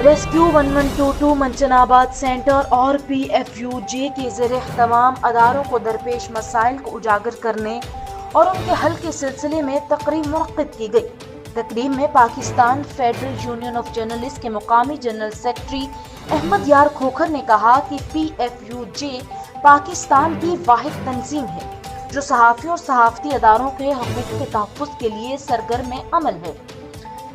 Rescue 1122 मंचनाबाद centre और PFUJ के ज़रिए तमाम अदारों को दरपेश मसाइल को उजागर करने और उनके हल के सिलसिले में तकरीब मुनक्किद की गई। तकरीब में Pakistan federal union of journalist के मुकामी जनरल सेक्रेटरी अहमद यार खोखर ने कहा कि PFUJ पाकिस्तान की वाहिद तंजीम है जो सहाफ़ी और सहाफ़ती अदारों के हकूक़ के तहफ़्फ़ुज़ के लिए सरगर्म अमल है।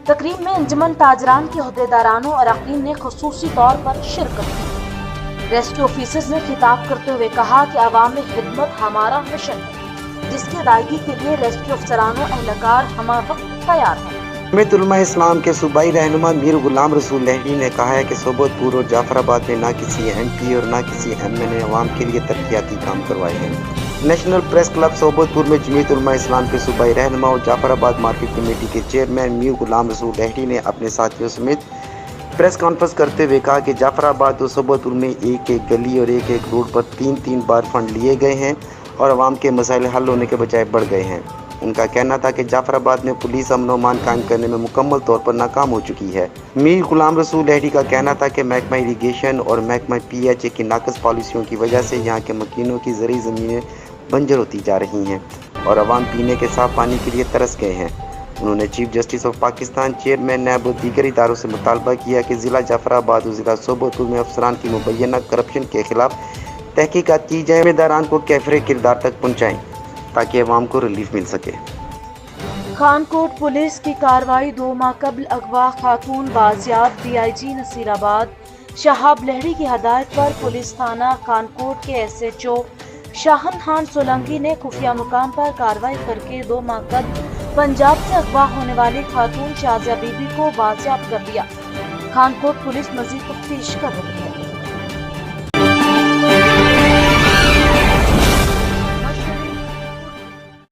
तकरीब में अंजुमन ताजरान के अहदेदारान और अरकान ने खुसूसी तौर पर शिरकत की। रेस्क्यू ऑफिसर्स ने खिताब करते हुए कहा कि अवामी खिदमत हमारा मिशन है जिसकी अदायगी के लिए रेस्क्यू अफसरान और एहलकार हमा वक्त तैयार हैं। जमीयत उलमा इस्लाम के सूबाई रहनुमा मीर गुलाम रसूल लहड़ी ने कहा है कि सोबतपुर और जाफराबाद में न किसी MP और न किसी MA ने अवाम के लिए तरक्याती काम करवाए हैं। नेशनल प्रेस क्लब सोबतपुर में जमीयत उलमा इस्लाम के सूबाई रहनुमा और जाफराबाद मार्केट कमेटी के चेयरमैन मीर गुलाम रसूल लहड़ी ने अपने साथियों समेत प्रेस कॉन्फ्रेंस करते हुए कहा कि जाफराबाद और सोबतपुर में एक एक गली और एक एक रोड पर तीन बार फंड लिए गए हैं और अवाम के मसाइल हल होने के बजाय बढ़ गए हैं। उनका कहना था कि जाफराबाद में पुलिस अमन व अमान कायम करने में मुकम्मल तौर पर नाकाम हो चुकी है। मीर गुलाम रसूल लहड़ी का कहना था कि महकमा इरीगेशन और महकमा PHA की नाकस पॉलिसियों की वजह से यहाँ के मकीनों की ज़रूरी ज़मीनें बंजर होती जा रही हैं और अवाम पीने के साफ पानी के लिए तरस गए हैं। उन्होंने chief justice of Pakistan chairman NAB और दीगर इदारों से मुतालबा किया कि ज़िला जाफराबाद और ज़िला सोबतपुर में अफसरान की मुबैना करप्शन के खिलाफ तहकीकात की जाए, जिम्मेदारान को कैफरे किरदार तक पहुँचाएँ ताकि अवाम को रिलीफ मिल सके। खानकोट पुलिस की कार्रवाई 2 माह कबल अगवा खातून बाजियाब। DIG नसीराबाद शहाब लहड़ी की हदायत पर पुलिस थाना खानकोट के SHO शाहन खान सोलंकी ने खुफिया मुकाम पर कार्रवाई करके 2 माह कबल पंजाब से अगवा होने वाली खातून शाजिया बीबी को बाजियाब कर लिया। खानकोट पुलिस मजीद तफ्तीश कर रही है।